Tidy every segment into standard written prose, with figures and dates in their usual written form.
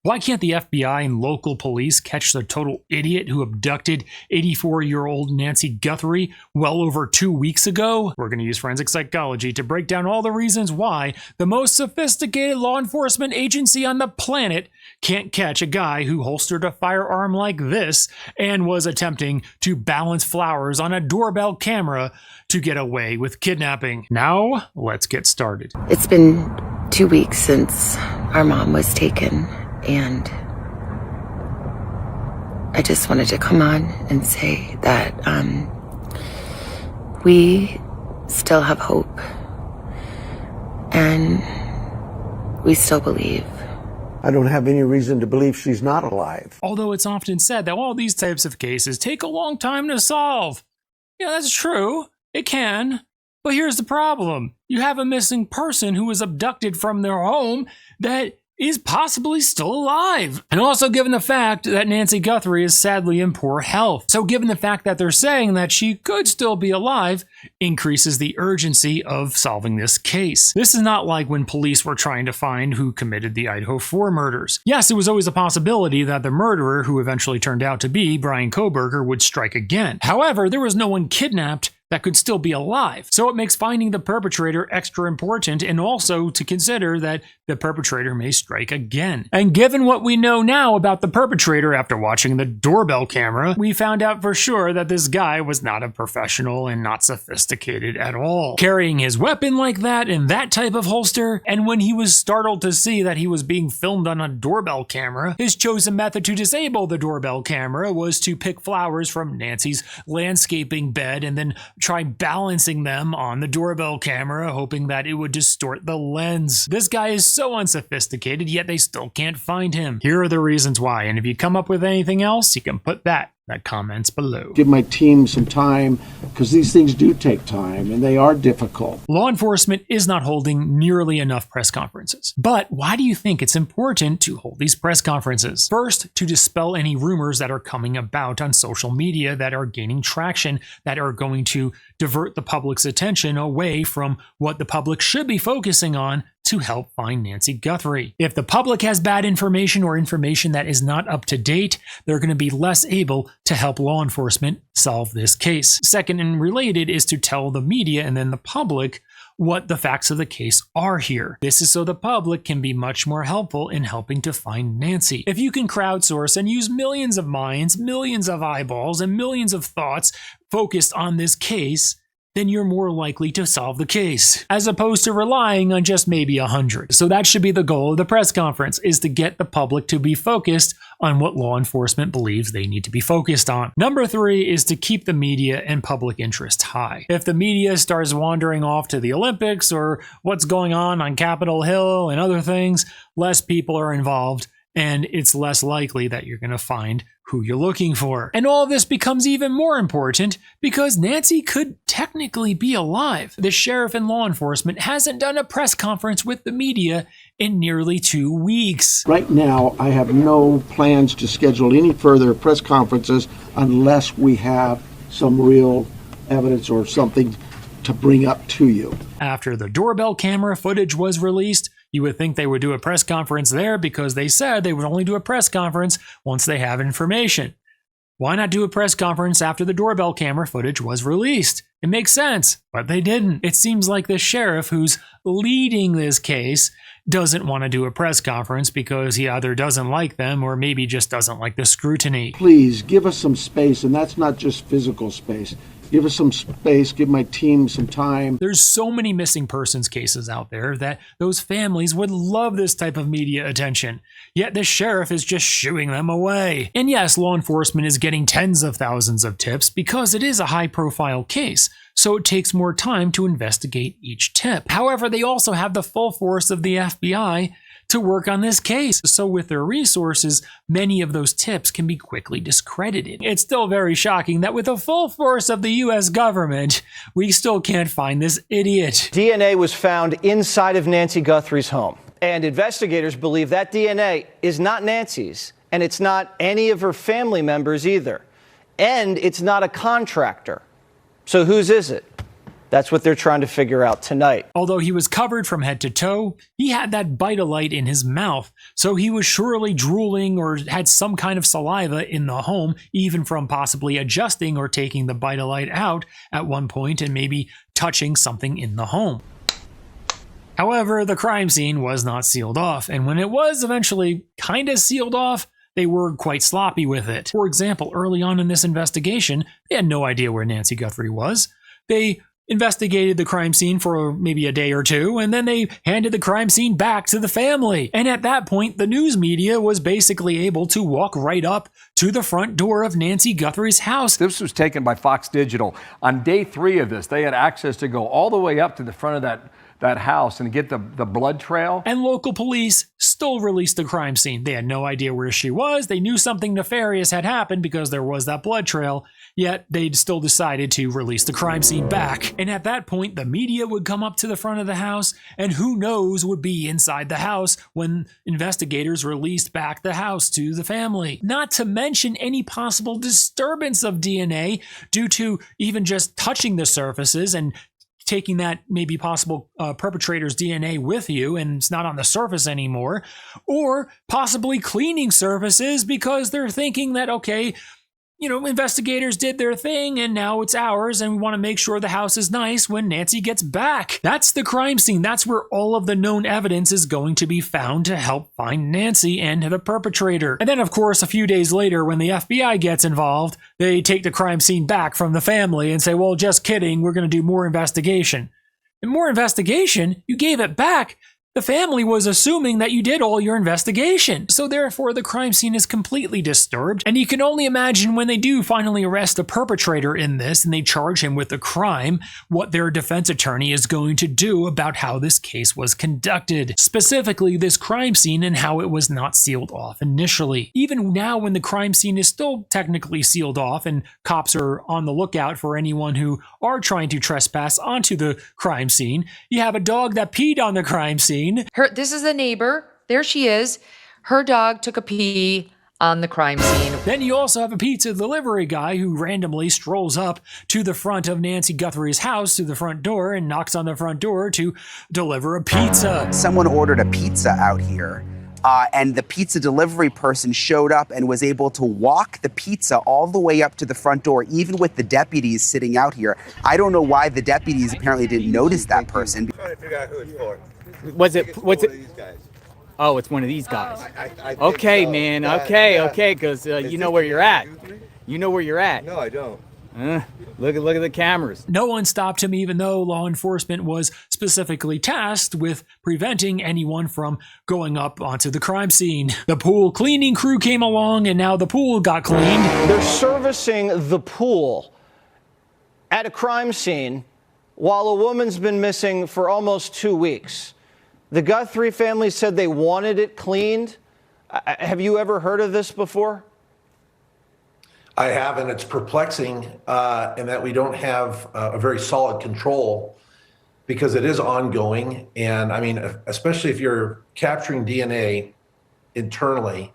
Why can't the FBI and local police catch the total idiot who abducted 84-year-old Nancy Guthrie well over 2 weeks ago? We're going to use forensic psychology to break down all the reasons why the most sophisticated law enforcement agency on the planet can't catch a guy who holstered a firearm like this and was attempting to balance flowers on a doorbell camera to get away with kidnapping. Now, let's get started. It's been 2 weeks since our mom was taken, and I just wanted to come on and say that we still have hope, and we still believe. I don't have any reason to believe she's not alive. Although it's often said that all these types of cases take a long time to solve. Yeah, that's true. It can. But here's the problem. You have a missing person who was abducted from their home that is possibly still alive. And also given the fact that Nancy Guthrie is sadly in poor health. So given the fact that they're saying that she could still be alive, increases the urgency of solving this case. This is not like when police were trying to find who committed the Idaho 4 murders. Yes, it was always a possibility that the murderer, who eventually turned out to be Brian Kohberger, would strike again. However, there was no one kidnapped that could still be alive. So it makes finding the perpetrator extra important, and also to consider that the perpetrator may strike again. And given what we know now about the perpetrator after watching the doorbell camera, we found out for sure that this guy was not a professional and not sophisticated at all. Carrying his weapon like that in that type of holster, and when he was startled to see that he was being filmed on a doorbell camera, his chosen method to disable the doorbell camera was to pick flowers from Nancy's landscaping bed and then try balancing them on the doorbell camera, hoping that it would distort the lens. This guy is so unsophisticated, yet they still can't find him. Here are the reasons why, and if you come up with anything else, you can put that comments below. Give my team some time, because these things do take time and they are difficult. Law enforcement is not holding nearly enough press conferences. But why do you think it's important to hold these press conferences? First, to dispel any rumors that are coming about on social media that are gaining traction, that are going to divert the public's attention away from what the public should be focusing on to help find Nancy Guthrie. If the public has bad information or information that is not up to date, they're going to be less able to help law enforcement solve this case. Second and related is to tell the media and then the public what the facts of the case are here. This is so the public can be much more helpful in helping to find Nancy. If you can crowdsource and use millions of minds, millions of eyeballs, and millions of thoughts focused on this case, then you're more likely to solve the case, as opposed to relying on just maybe 100. So that should be the goal of the press conference, is to get the public to be focused on what law enforcement believes they need to be focused on. Number 3 is to keep the media and public interest high. If the media starts wandering off to the Olympics or what's going on Capitol Hill and other things, less people are involved, and it's less likely that you're going to find who you're looking for. And all of this becomes even more important because Nancy could technically be alive. The sheriff and law enforcement hasn't done a press conference with the media in nearly 2 weeks. Right now, I have no plans to schedule any further press conferences unless we have some real evidence or something to bring up to you. After the doorbell camera footage was released, you would think they would do a press conference there because they said they would only do a press conference once they have information. Why not do a press conference after the doorbell camera footage was released? It makes sense, but they didn't. It seems like the sheriff who's leading this case doesn't want to do a press conference because he either doesn't like them or maybe just doesn't like the scrutiny. Please give us some space, and that's not just physical space. Give us some space, give my team some time. There's so many missing persons cases out there that those families would love this type of media attention. Yet the sheriff is just shooing them away. And yes, law enforcement is getting tens of thousands of tips because it is a high-profile case, so it takes more time to investigate each tip. However, they also have the full force of the FBI to work on this case. So with their resources, many of those tips can be quickly discredited. It's still very shocking that with the full force of the US government, we still can't find this idiot. DNA was found inside of Nancy Guthrie's home, and investigators believe that DNA is not Nancy's, and it's not any of her family members either, and it's not a contractor. So whose is it? That's what they're trying to figure out tonight. Although he was covered from head to toe, he had that Vitalite in his mouth, so he was surely drooling or had some kind of saliva in the home, even from possibly adjusting or taking the Vitalite out at one point and maybe touching something in the home. However, the crime scene was not sealed off, and when it was eventually kind of sealed off, they were quite sloppy with it. For example, early on in this investigation, they had no idea where Nancy Guthrie was. They investigated the crime scene for maybe a day or two, and then they handed the crime scene back to the family. And at that point, the news media was basically able to walk right up to the front door of Nancy Guthrie's house. This was taken by Fox Digital. On day 3 of this, they had access to go all the way up to the front of that house and get the blood trail. And local police still released the crime scene. They had no idea where she was. They knew something nefarious had happened because there was that blood trail, yet they still decided to release the crime scene back. And at that point, the media would come up to the front of the house, and who knows would be inside the house when investigators released back the house to the family. Not to mention any possible disturbance of DNA due to even just touching the surfaces and taking that maybe possible perpetrator's DNA with you and it's not on the surface anymore, or possibly cleaning surfaces because they're thinking that, okay, you know, investigators did their thing and now it's ours and we want to make sure the house is nice when Nancy gets back. That's the crime scene. That's where all of the known evidence is going to be found to help find Nancy and the perpetrator. And then, of course, a few days later, when the FBI gets involved, they take the crime scene back from the family and say, well, just kidding, we're going to do more investigation. And more investigation? You gave it back. The family was assuming that you did all your investigation. So therefore, the crime scene is completely disturbed. And you can only imagine when they do finally arrest the perpetrator in this and they charge him with the crime, what their defense attorney is going to do about how this case was conducted. Specifically, this crime scene and how it was not sealed off initially. Even now, when the crime scene is still technically sealed off and cops are on the lookout for anyone who are trying to trespass onto the crime scene, you have a dog that peed on the crime scene. This is the neighbor. There she is. Her dog took a pee on the crime scene. Then you also have a pizza delivery guy who randomly strolls up to the front of Nancy Guthrie's house, to the front door, and knocks on the front door to deliver a pizza. Someone ordered a pizza out here, and the pizza delivery person showed up and was able to walk the pizza all the way up to the front door, even with the deputies sitting out here. I don't know why the deputies apparently didn't notice that person. I'm trying to figure out who it's for. What's it? These guys. Oh, it's one of these guys. I think Okay, so. man. Yeah, Okay, yeah. okay, because you know where you're at. You know where you're at. No, I don't. Look at the cameras. No one stopped him, even though law enforcement was specifically tasked with preventing anyone from going up onto the crime scene. The pool cleaning crew came along, and now the pool got cleaned. They're servicing the pool at a crime scene while a woman's been missing for almost 2 weeks. The Guthrie family said they wanted it cleaned. Have you ever heard of this before? I have, and it's perplexing in that we don't have a very solid control because it is ongoing. And I mean, especially if you're capturing DNA internally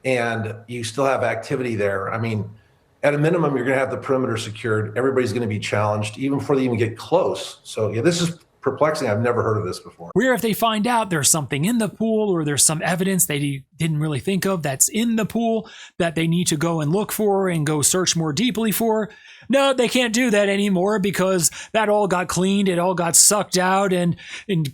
and you still have activity there, I mean, at a minimum, you're going to have the perimeter secured. Everybody's going to be challenged even before they even get close. So yeah, this is perplexing. I've never heard of this before. Where if they find out there's something in the pool or there's some evidence they didn't really think of that's in the pool that they need to go and look for and go search more deeply for, no, they can't do that anymore because that all got cleaned. It all got sucked out and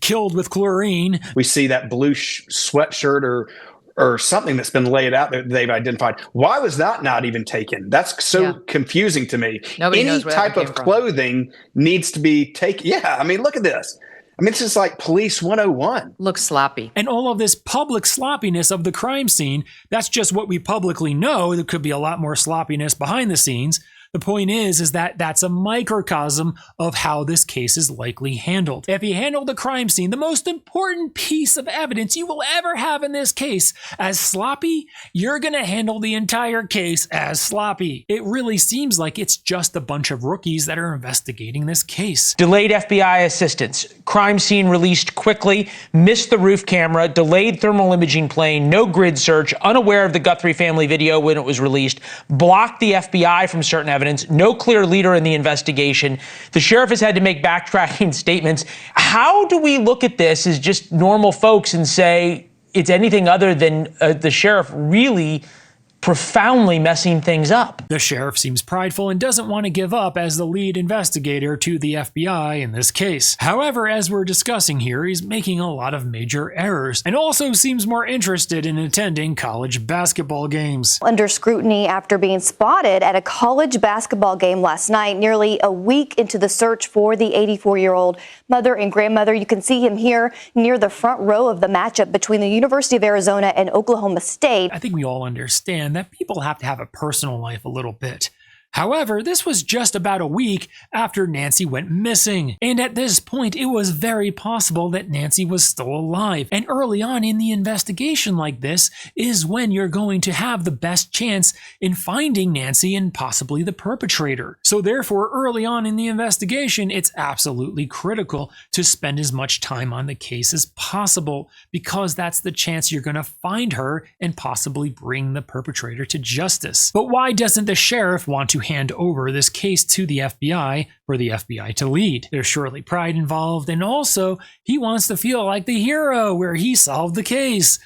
killed with chlorine. We see that blue sweatshirt or something that's been laid out that they've identified. Why was that not even taken? That's so confusing to me. Nobody Any knows where type that of came from. clothing needs to be taken. Yeah, I mean, look at this. I mean, it's just like police 101. Looks sloppy. And all of this public sloppiness of the crime scene, that's just what we publicly know. There could be a lot more sloppiness behind the scenes. The point is that that's a microcosm of how this case is likely handled. If you handle the crime scene, the most important piece of evidence you will ever have in this case, as sloppy, you're going to handle the entire case as sloppy. It really seems like it's just a bunch of rookies that are investigating this case. Delayed FBI assistance, crime scene released quickly, missed the roof camera, delayed thermal imaging plane, no grid search, unaware of the Guthrie family video when it was released, blocked the FBI from certain evidence. evidence, no clear leader in the investigation. The sheriff has had to make backtracking statements. How do we look at this as just normal folks and say it's anything other than the sheriff really profoundly messing things up? The sheriff seems prideful and doesn't want to give up as the lead investigator to the FBI in this case. However, as we're discussing here, he's making a lot of major errors and also seems more interested in attending college basketball games. Under scrutiny after being spotted at a college basketball game last night, nearly a week into the search for the 84-year-old mother and grandmother. You can see him here near the front row of the matchup between the University of Arizona and Oklahoma State. I think we all understand that people have to have a personal life a little bit. However, this was just about a week after Nancy went missing, and at this point it was very possible that Nancy was still alive. And early on in the investigation like this is when you're going to have the best chance in finding Nancy and possibly the perpetrator. So therefore, early on in the investigation, it's absolutely critical to spend as much time on the case as possible, because that's the chance you're going to find her and possibly bring the perpetrator to justice. But why doesn't the sheriff want to hand over this case to the FBI for the FBI to lead? There's surely pride involved, and also he wants to feel like the hero where he solved the case.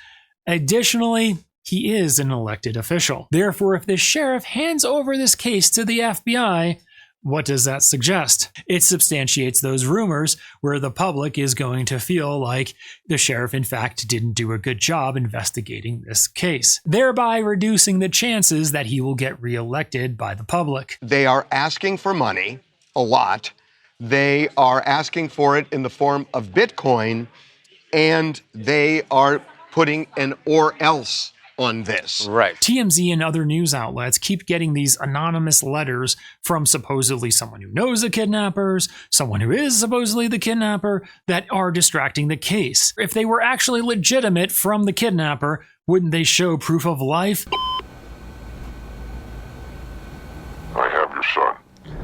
Additionally, he is an elected official. Therefore, if the sheriff hands over this case to the FBI, what does that suggest? It substantiates those rumors where the public is going to feel like the sheriff, in fact, didn't do a good job investigating this case, thereby reducing the chances that he will get reelected by the public. They are asking for money, a lot. They are asking for it in the form of Bitcoin, and they are putting an or else on this. Right. TMZ and other news outlets keep getting these anonymous letters from supposedly someone who knows the kidnappers, someone who is supposedly the kidnapper, that are distracting the case. If they were actually legitimate from the kidnapper, wouldn't they show proof of life? I have your son.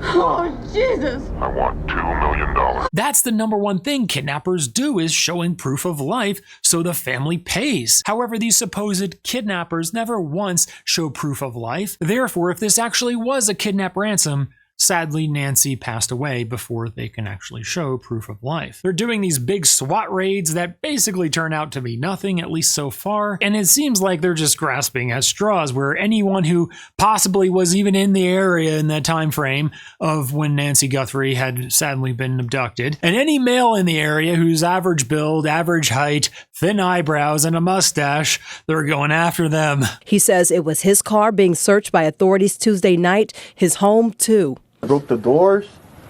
Oh, Jesus. I want $2 million. That's the number one thing kidnappers do, is showing proof of life so the family pays. However, these supposed kidnappers never once show proof of life. Therefore, if this actually was a kidnap ransom, sadly, Nancy passed away before they can actually show proof of life. They're doing these big SWAT raids that basically turn out to be nothing, at least so far, and it seems like they're just grasping at straws, where anyone who possibly was even in the area in that time frame of when Nancy Guthrie had sadly been abducted, and any male in the area whose average build, average height, thin eyebrows, and a mustache, they're going after them. He says it was his car being searched by authorities Tuesday night, his home too. I broke the doors.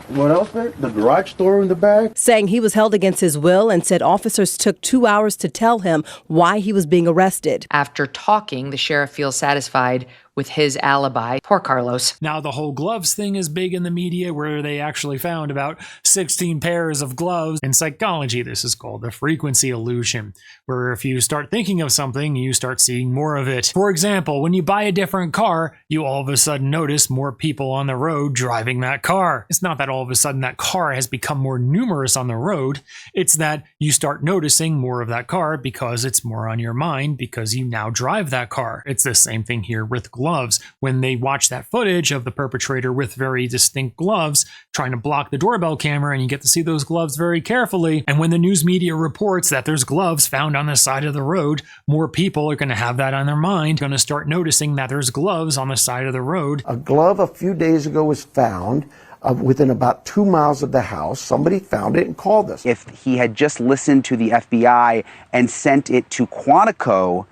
What else there? The garage door in the back. Saying he was held against his will, and said officers took 2 hours to tell him why he was being arrested. After talking, the sheriff feels satisfied with his alibi. Poor Carlos. Now, the whole gloves thing is big in the media, where they actually found about 16 pairs of gloves. In psychology, this is called the frequency illusion, where if you start thinking of something, you start seeing more of it. For example, when you buy a different car, you all of a sudden notice more people on the road driving that car. It's not that all of a sudden that car has become more numerous on the road. It's that you start noticing more of that car because it's more on your mind, because you now drive that car. It's the same thing here with gloves. When they watch that footage of the perpetrator with very distinct gloves trying to block the doorbell camera, and you get to see those gloves very carefully, and when the news media reports that there's gloves found on the side of the road, more people are going to have that on their mind, going to start noticing that there's gloves on the side of the road. A glove a few days ago was found within about 2 miles of the house. Somebody found it and called us. If he had just listened to the FBI and sent it to Quantico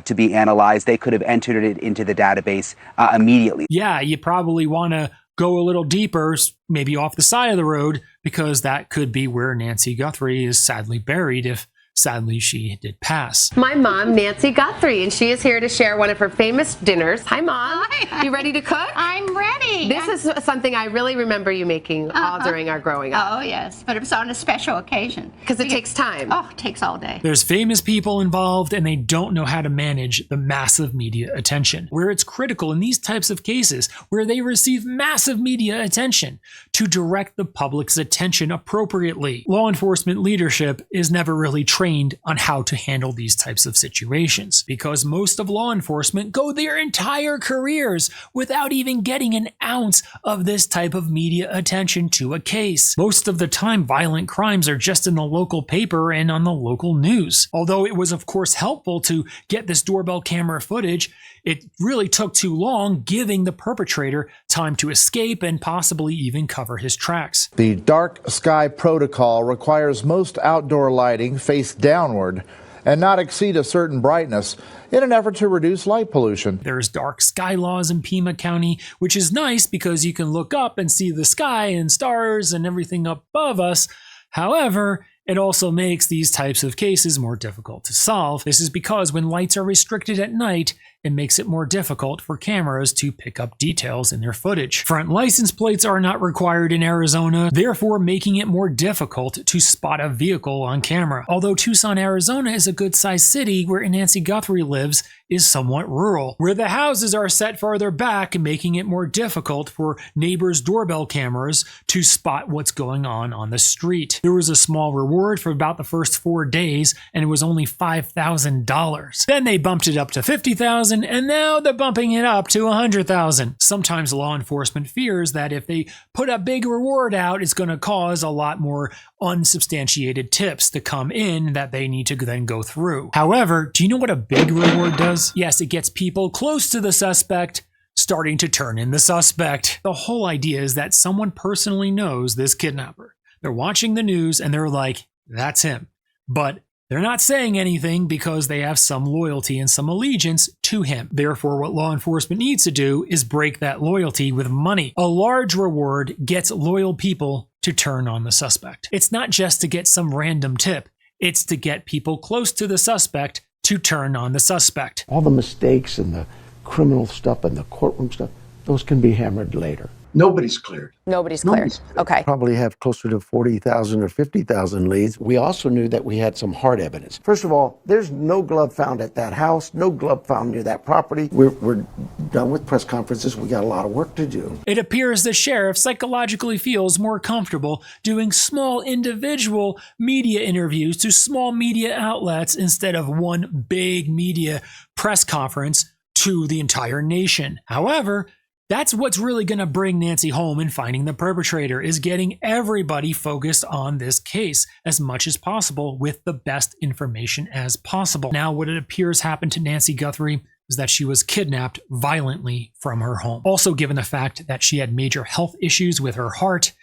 to be analyzed, they could have entered it into the database immediately. Yeah, you probably want to go a little deeper, maybe off the side of the road, because that could be where Nancy Guthrie is sadly buried if sadly she did pass. My mom, Nancy Guthrie, and she is here to share one of her famous dinners. Hi, Mom. Hi. You ready to cook? I'm ready. This is something I really remember you making all during our growing up. Oh, yes, but it was on a special occasion. Because it takes time. Oh, it takes all day. There's famous people involved, and they don't know how to manage the massive media attention, where it's critical in these types of cases where they receive massive media attention to direct the public's attention appropriately. Law enforcement leadership is never really trained trained on how to handle these types of situations, because most of law enforcement go their entire careers without even getting an ounce of this type of media attention to a case. Most of the time, violent crimes are just in the local paper and on the local news. Although it was of course helpful to get this doorbell camera footage, it really took too long, giving the perpetrator time to escape and possibly even cover his tracks. The dark sky protocol requires most outdoor lighting face downward and not exceed a certain brightness in an effort to reduce light pollution. There's dark sky laws in Pima County, which is nice because you can look up and see the sky and stars and everything up above us. However, it also makes these types of cases more difficult to solve. This is because when lights are restricted at night, it makes it more difficult for cameras to pick up details in their footage. Front license plates are not required in Arizona, therefore making it more difficult to spot a vehicle on camera. Although Tucson, Arizona is a good-sized city, where Nancy Guthrie lives is somewhat rural, where the houses are set farther back, making it more difficult for neighbors' doorbell cameras to spot what's going on the street. There was a small reward for about the first 4 days, and it was only $5,000. Then they bumped it up to $50,000, and now they're bumping it up to $100,000. Sometimes law enforcement fears that if they put a big reward out, it's going to cause a lot more unsubstantiated tips to come in that they need to then go through. However, do you know what a big reward does? Yes, it gets people close to the suspect starting to turn in the suspect. The whole idea is that someone personally knows this kidnapper. They're watching the news and they're like, that's him. But they're not saying anything because they have some loyalty and some allegiance to him. Therefore, what law enforcement needs to do is break that loyalty with money. A large reward gets loyal people to turn on the suspect. It's not just to get some random tip. It's to get people close to the suspect to turn on the suspect. All the mistakes and the criminal stuff and the courtroom stuff, those can be hammered later. Nobody's cleared. Nobody's cleared. Okay. Probably have closer to 40,000 or 50,000 leads. We also knew that we had some hard evidence. First of all, there's no glove found at that house, no glove found near that property. We're done with press conferences. We got a lot of work to do. It appears the sheriff psychologically feels more comfortable doing small individual media interviews to small media outlets instead of one big media press conference to the entire nation. However, that's what's really going to bring Nancy home in finding the perpetrator, is getting everybody focused on this case as much as possible with the best information as possible. Now, what it appears happened to Nancy Guthrie is that she was kidnapped violently from her home. Also, given the fact that she had major health issues with her heart,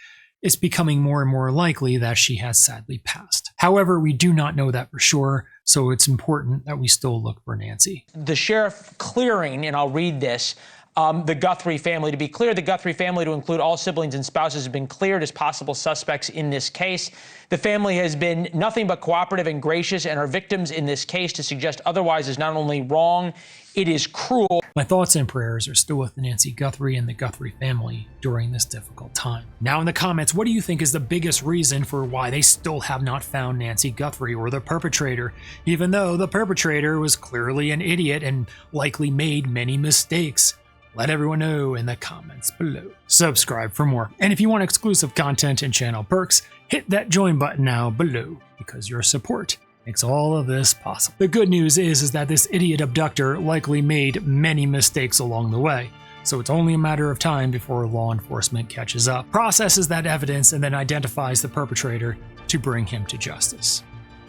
it's becoming more and more likely that she has sadly passed. However, we do not know that for sure, so it's important that we still look for Nancy. The sheriff clearing, and I'll read this, the Guthrie family. To be clear, the Guthrie family, to include all siblings and spouses, have been cleared as possible suspects in this case. The family has been nothing but cooperative and gracious, and our victims in this case. To suggest otherwise is not only wrong, it is cruel. My thoughts and prayers are still with Nancy Guthrie and the Guthrie family during this difficult time. Now in the comments, what do you think is the biggest reason for why they still have not found Nancy Guthrie or the perpetrator, even though the perpetrator was clearly an idiot and likely made many mistakes? Let everyone know in the comments below. Subscribe for more. And if you want exclusive content and channel perks, hit that join button now below, because your support makes all of this possible. The good news is that this idiot abductor likely made many mistakes along the way, so it's only a matter of time before law enforcement catches up, processes that evidence, and then identifies the perpetrator to bring him to justice.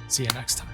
See you next time.